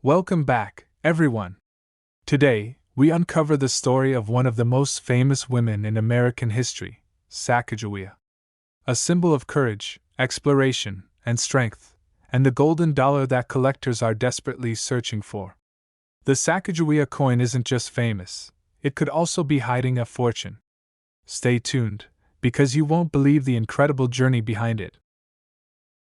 Welcome back, everyone. Today, we uncover the story of one of the most famous women in American history, Sacagawea. A symbol of courage, exploration, and strength, and the golden dollar that collectors are desperately searching for. The Sacagawea coin isn't just famous, it could also be hiding a fortune. Stay tuned, because you won't believe the incredible journey behind it.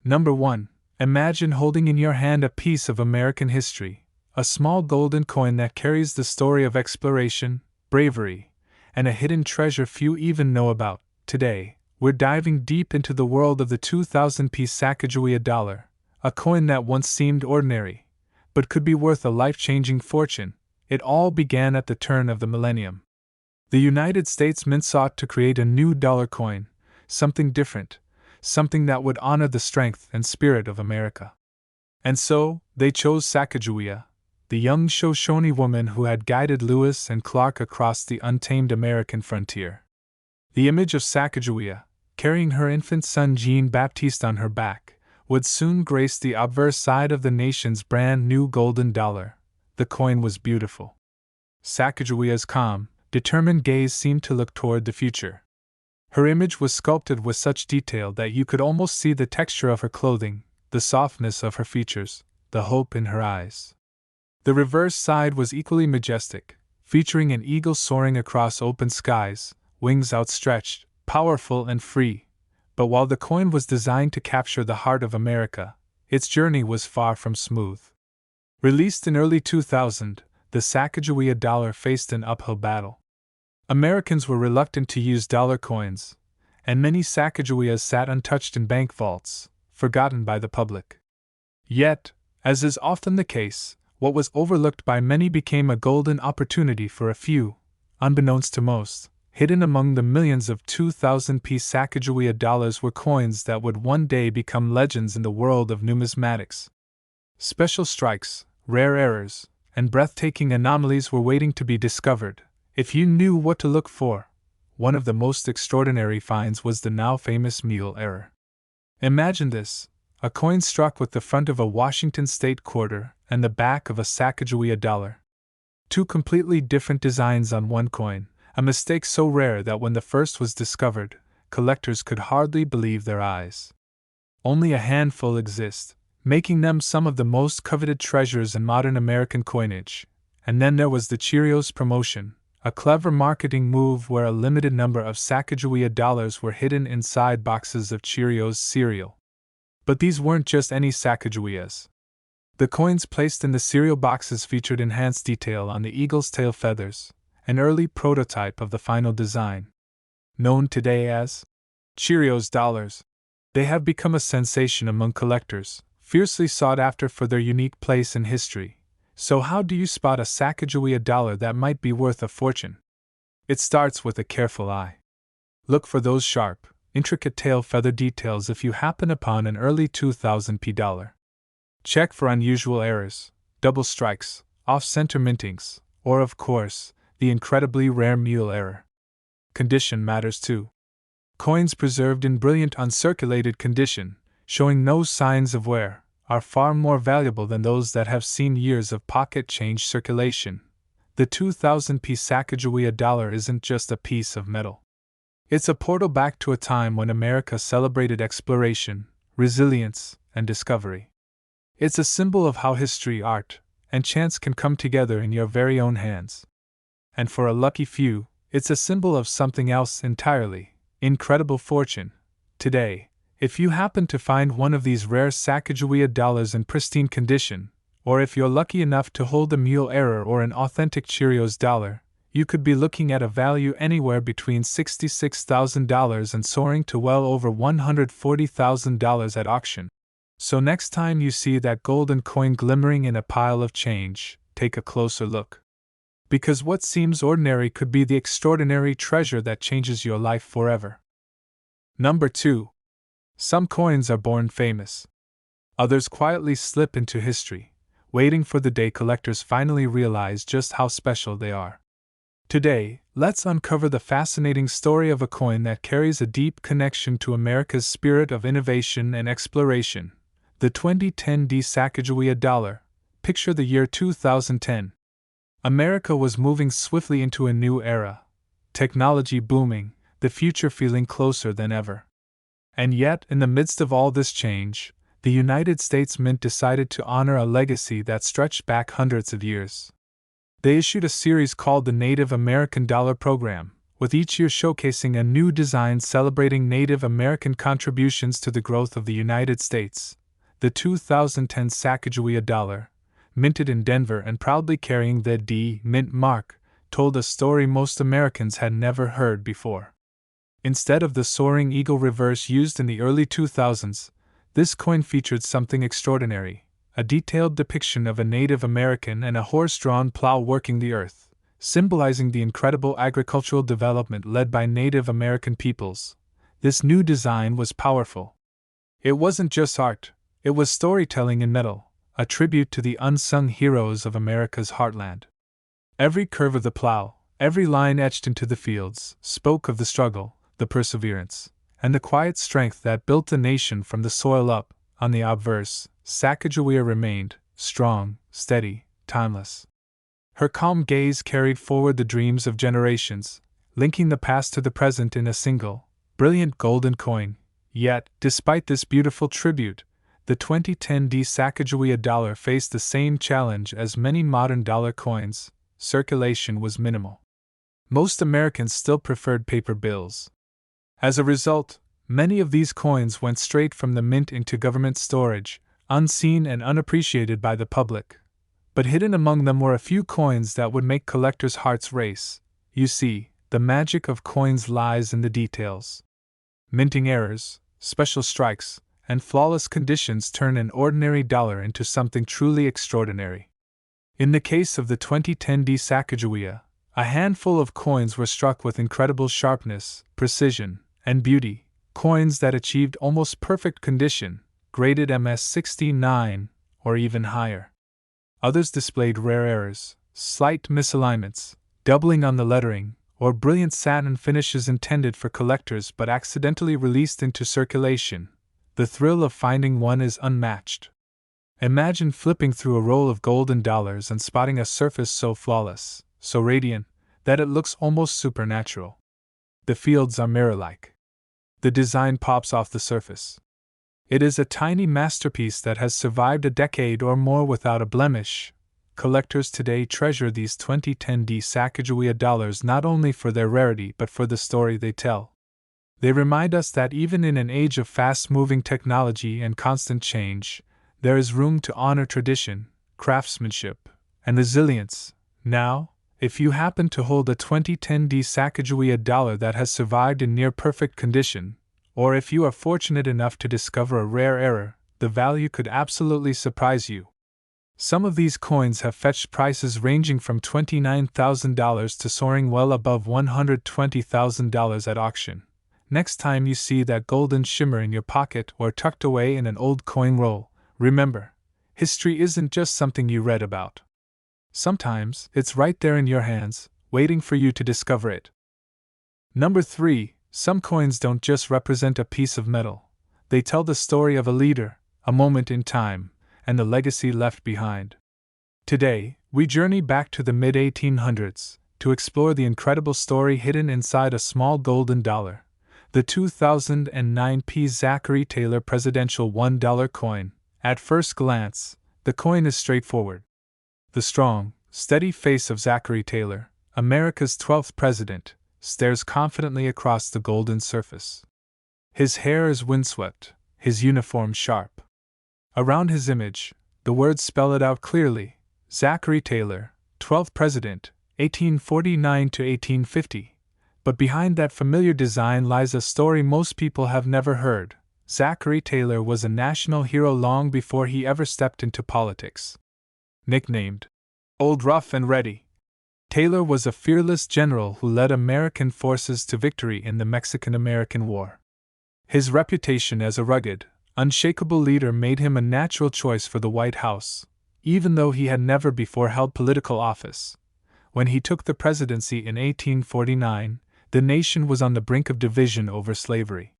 Number 1. Imagine holding in your hand a piece of American history. A small golden coin that carries the story of exploration, bravery, and a hidden treasure few even know about. Today, we're diving deep into the world of the 2000-piece Sacagawea dollar, a coin that once seemed ordinary, but could be worth a life-changing fortune. It all began at the turn of the millennium. The United States Mint sought to create a new dollar coin, something different, something that would honor the strength and spirit of America. And so, they chose Sacagawea, the young Shoshone woman who had guided Lewis and Clark across the untamed American frontier. The image of Sacagawea, carrying her infant son Jean-Baptiste on her back, would soon grace the obverse side of the nation's brand new golden dollar. The coin was beautiful. Sacagawea's calm, determined gaze seemed to look toward the future. Her image was sculpted with such detail that you could almost see the texture of her clothing, the softness of her features, the hope in her eyes. The reverse side was equally majestic, featuring an eagle soaring across open skies, wings outstretched, powerful and free. But while the coin was designed to capture the heart of America, its journey was far from smooth. Released in early 2000, the Sacagawea dollar faced an uphill battle. Americans were reluctant to use dollar coins, and many Sacagaweas sat untouched in bank vaults, forgotten by the public. Yet, as is often the case, what was overlooked by many became a golden opportunity for a few, unbeknownst to most. Hidden among the millions of 2000-piece Sacagawea dollars were coins that would one day become legends in the world of numismatics. Special strikes, rare errors, and breathtaking anomalies were waiting to be discovered, if you knew what to look for. One of the most extraordinary finds was the now famous mule error. Imagine this: a coin struck with the front of a Washington state quarter and the back of a Sacagawea dollar. Two completely different designs on one coin, a mistake so rare that when the first was discovered, collectors could hardly believe their eyes. Only a handful exist, making them some of the most coveted treasures in modern American coinage. And then there was the Cheerios promotion, a clever marketing move where a limited number of Sacagawea dollars were hidden inside boxes of Cheerios cereal. But these weren't just any Sacagaweas. The coins placed in the cereal boxes featured enhanced detail on the eagle's tail feathers, an early prototype of the final design. Known today as Cheerios dollars, they have become a sensation among collectors, fiercely sought after for their unique place in history. So how do you spot a Sacagawea dollar that might be worth a fortune? It starts with a careful eye. Look for those sharp, intricate tail feather details if you happen upon an early 2000p dollar. Check for unusual errors, double strikes, off-center mintings, or of course, the incredibly rare mule error. Condition matters too. Coins preserved in brilliant uncirculated condition, showing no signs of wear, are far more valuable than those that have seen years of pocket change circulation. The 2000-piece Sacagawea dollar isn't just a piece of metal. It's a portal back to a time when America celebrated exploration, resilience, and discovery. It's a symbol of how history, art, and chance can come together in your very own hands. And for a lucky few, it's a symbol of something else entirely: incredible fortune. Today, if you happen to find one of these rare Sacagawea dollars in pristine condition, or if you're lucky enough to hold a mule error or an authentic Cheerios dollar, you could be looking at a value anywhere between $66,000 and soaring to well over $140,000 at auction. So next time you see that golden coin glimmering in a pile of change, take a closer look. Because what seems ordinary could be the extraordinary treasure that changes your life forever. Number 2. Some coins are born famous. Others quietly slip into history, waiting for the day collectors finally realize just how special they are. Today, let's uncover the fascinating story of a coin that carries a deep connection to America's spirit of innovation and exploration: the 2010 Sacagawea dollar, picture the year 2010. America was moving swiftly into a new era. Technology booming, the future feeling closer than ever. And yet, in the midst of all this change, the United States Mint decided to honor a legacy that stretched back hundreds of years. They issued a series called the Native American Dollar Program, with each year showcasing a new design celebrating Native American contributions to the growth of the United States. The 2010 Sacagawea dollar, minted in Denver and proudly carrying the D Mint mark, told a story most Americans had never heard before. Instead of the soaring eagle reverse used in the early 2000s, this coin featured something extraordinary. A detailed depiction of a Native American and a horse-drawn plow working the earth, symbolizing the incredible agricultural development led by Native American peoples. This new design was powerful. It wasn't just art, it was storytelling in metal, a tribute to the unsung heroes of America's heartland. Every curve of the plow, every line etched into the fields, spoke of the struggle, the perseverance, and the quiet strength that built the nation from the soil up. On the obverse, Sacagawea remained, strong, steady, timeless. Her calm gaze carried forward the dreams of generations, linking the past to the present in a single, brilliant golden coin. Yet, despite this beautiful tribute, the 2010 Sacagawea dollar faced the same challenge as many modern dollar coins: circulation was minimal. Most Americans still preferred paper bills. As a result, many of these coins went straight from the mint into government storage, unseen and unappreciated by the public. But hidden among them were a few coins that would make collectors' hearts race. You see, the magic of coins lies in the details. Minting errors, special strikes, and flawless conditions turn an ordinary dollar into something truly extraordinary. In the case of the 2010 Sacagawea, a handful of coins were struck with incredible sharpness, precision, and beauty, coins that achieved almost perfect condition, graded MS-69, or even higher. Others displayed rare errors, slight misalignments, doubling on the lettering, or brilliant satin finishes intended for collectors but accidentally released into circulation. The thrill of finding one is unmatched. Imagine flipping through a roll of golden dollars and spotting a surface so flawless, so radiant, that it looks almost supernatural. The fields are mirror-like. The design pops off the surface. It is a tiny masterpiece that has survived a decade or more without a blemish. Collectors today treasure these 2010 Sacagawea dollars not only for their rarity but for the story they tell. They remind us that even in an age of fast-moving technology and constant change, there is room to honor tradition, craftsmanship, and resilience. Now, if you happen to hold a 2010 Sacagawea dollar that has survived in near-perfect condition, or if you are fortunate enough to discover a rare error, the value could absolutely surprise you. Some of these coins have fetched prices ranging from $29,000 to soaring well above $120,000 at auction. Next time you see that golden shimmer in your pocket or tucked away in an old coin roll, remember, history isn't just something you read about. Sometimes it's right there in your hands, waiting for you to discover it. Number 3. Some coins don't just represent a piece of metal. They tell the story of a leader, a moment in time, and the legacy left behind. Today, we journey back to the mid-1800s to explore the incredible story hidden inside a small golden dollar, the 2009 Zachary Taylor presidential $1 coin. At first glance, the coin is straightforward. The strong, steady face of Zachary Taylor, America's 12th president, stares confidently across the golden surface. His hair is windswept, his uniform sharp. Around his image, the words spell it out clearly: Zachary Taylor, 12th President, 1849 to 1850. But behind that familiar design lies a story most people have never heard. Zachary Taylor was a national hero long before he ever stepped into politics. Nicknamed Old Rough and Ready, Taylor was a fearless general who led American forces to victory in the Mexican-American War. His reputation as a rugged, unshakable leader made him a natural choice for the White House, even though he had never before held political office. When he took the presidency in 1849, the nation was on the brink of division over slavery.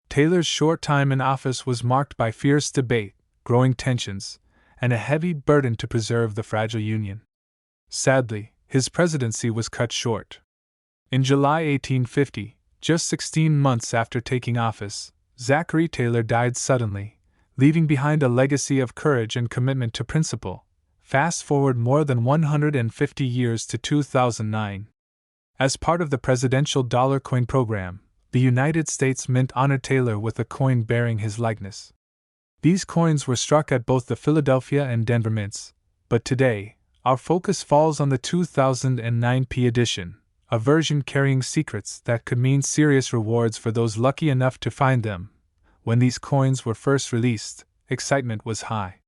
Taylor's short time in office was marked by fierce debate, growing tensions, and a heavy burden to preserve the fragile Union. Sadly, his presidency was cut short. In July 1850, just 16 months after taking office, Zachary Taylor died suddenly, leaving behind a legacy of courage and commitment to principle. Fast forward more than 150 years to 2009. As part of the presidential dollar coin program, the United States Mint honored Taylor with a coin bearing his likeness. These coins were struck at both the Philadelphia and Denver mints, but today, our focus falls on the 2009 P edition, a version carrying secrets that could mean serious rewards for those lucky enough to find them. When these coins were first released, excitement was high.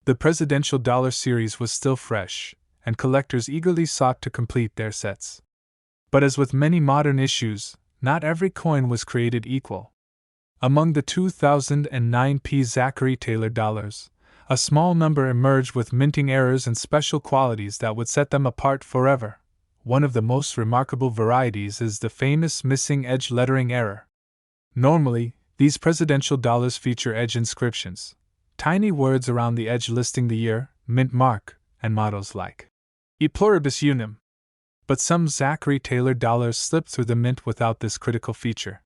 The presidential dollar series was still fresh, and collectors eagerly sought to complete their sets. But as with many modern issues, not every coin was created equal. Among the 2009 P Zachary Taylor dollars, a small number emerged with minting errors and special qualities that would set them apart forever. One of the most remarkable varieties is the famous missing edge lettering error. Normally, these presidential dollars feature edge inscriptions, tiny words around the edge listing the year, mint mark, and mottos like E pluribus unum. But some Zachary Taylor dollars slipped through the mint without this critical feature.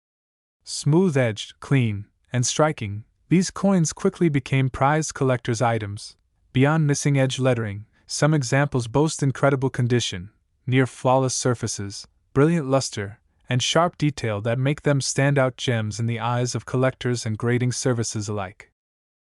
Smooth-edged, clean, and striking, these coins quickly became prized collector's items. Beyond missing edge lettering, some examples boast incredible condition, near-flawless surfaces, brilliant luster, and sharp detail that make them standout gems in the eyes of collectors and grading services alike.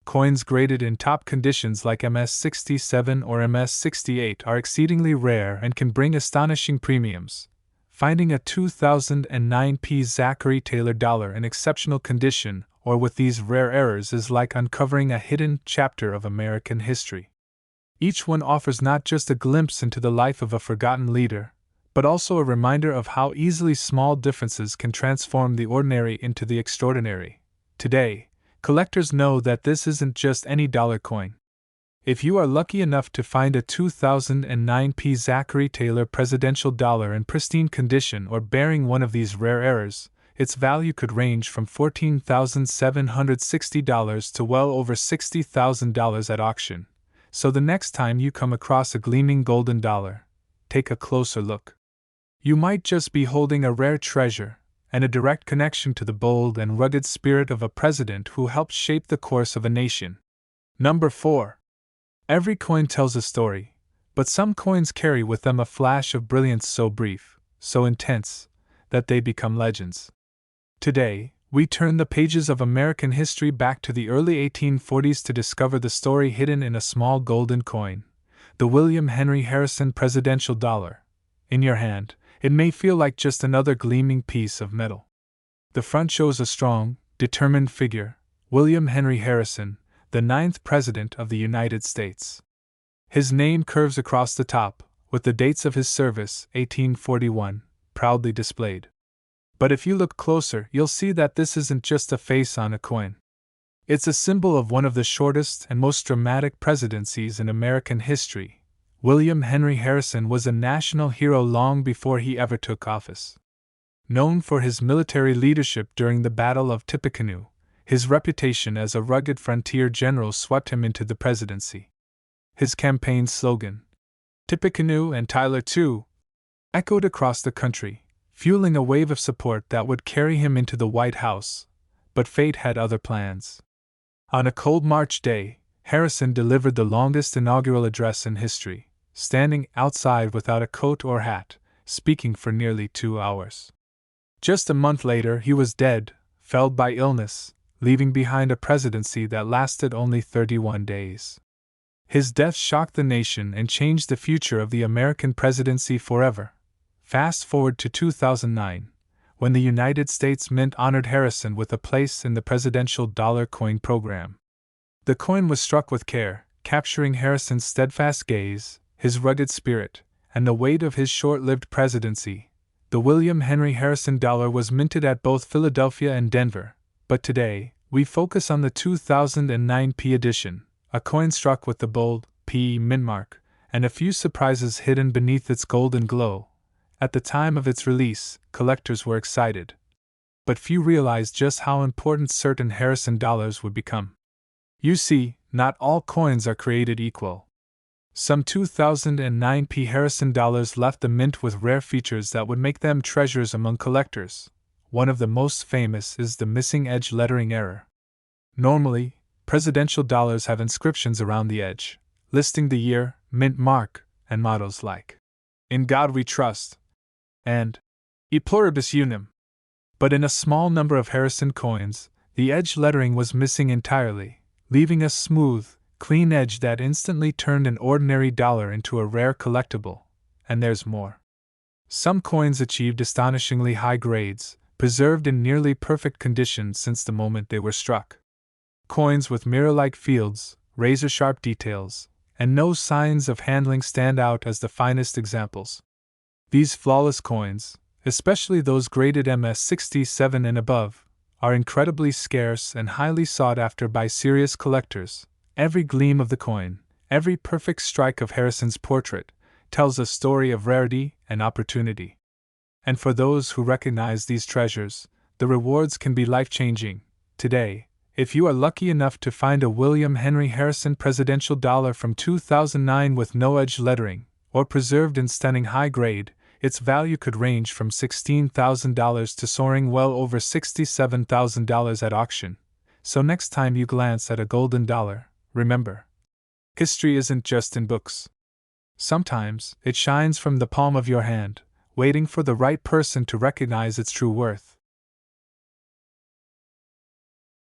Coins graded in top conditions like MS-67 or MS-68 are exceedingly rare and can bring astonishing premiums. Finding a 2009 P Zachary Taylor dollar in exceptional condition or with these rare errors is like uncovering a hidden chapter of American history. Each one offers not just a glimpse into the life of a forgotten leader, but also a reminder of how easily small differences can transform the ordinary into the extraordinary. Today, collectors know that this isn't just any dollar coin. If you are lucky enough to find a 2009 P Zachary Taylor presidential dollar in pristine condition or bearing one of these rare errors, its value could range from $14,760 to well over $60,000 at auction. So the next time you come across a gleaming golden dollar, take a closer look. You might just be holding a rare treasure and a direct connection to the bold and rugged spirit of a president who helped shape the course of a nation. Number 4. Every coin tells a story, but some coins carry with them a flash of brilliance so brief, so intense, that they become legends. Today, we turn the pages of American history back to the early 1840s to discover the story hidden in a small golden coin, the William Henry Harrison presidential dollar. In your hand, it may feel like just another gleaming piece of metal. The front shows a strong, determined figure, William Henry Harrison, the 9th President of the United States. His name curves across the top, with the dates of his service, 1841, proudly displayed. But if you look closer, you'll see that this isn't just a face on a coin. It's a symbol of one of the shortest and most dramatic presidencies in American history. William Henry Harrison was a national hero long before he ever took office. Known for his military leadership during the Battle of Tippecanoe, his reputation as a rugged frontier general swept him into the presidency. His campaign slogan, "Tippecanoe and Tyler too," echoed across the country, fueling a wave of support that would carry him into the White House. But fate had other plans. On a cold March day, Harrison delivered the longest inaugural address in history, standing outside without a coat or hat, speaking for nearly 2 hours. Just a month later, he was dead, felled by illness, leaving behind a presidency that lasted only 31 days. His death shocked the nation and changed the future of the American presidency forever. Fast forward to 2009, when the United States Mint honored Harrison with a place in the presidential dollar coin program. The coin was struck with care, capturing Harrison's steadfast gaze, his rugged spirit, and the weight of his short-lived presidency. The William Henry Harrison dollar was minted at both Philadelphia and Denver, but today, we focus on the 2009 P edition, a coin struck with the bold P mint mark, and a few surprises hidden beneath its golden glow. At the time of its release, collectors were excited. But few realized just how important certain Harrison dollars would become. You see, not all coins are created equal. Some 2009 P. Harrison dollars left the mint with rare features that would make them treasures among collectors. One of the most famous is the missing edge lettering error. Normally, presidential dollars have inscriptions around the edge, listing the year, mint mark, and mottos like, "In God We Trust," and "E Pluribus Unum." But in a small number of Harrison coins, the edge lettering was missing entirely, leaving a smooth, clean edge that instantly turned an ordinary dollar into a rare collectible. And there's more. Some coins achieved astonishingly high grades, preserved in nearly perfect condition since the moment they were struck. Coins with mirror-like fields, razor-sharp details, and no signs of handling stand out as the finest examples. These flawless coins, especially those graded MS-67 and above, are incredibly scarce and highly sought after by serious collectors. Every gleam of the coin, every perfect strike of Harrison's portrait, tells a story of rarity and opportunity. And for those who recognize these treasures, the rewards can be life-changing. Today, if you are lucky enough to find a William Henry Harrison presidential dollar from 2009 with no edge lettering, or preserved in stunning high grade, its value could range from $16,000 to soaring well over $67,000 at auction. So next time you glance at a golden dollar, remember, history isn't just in books. Sometimes it shines from the palm of your hand, waiting for the right person to recognize its true worth.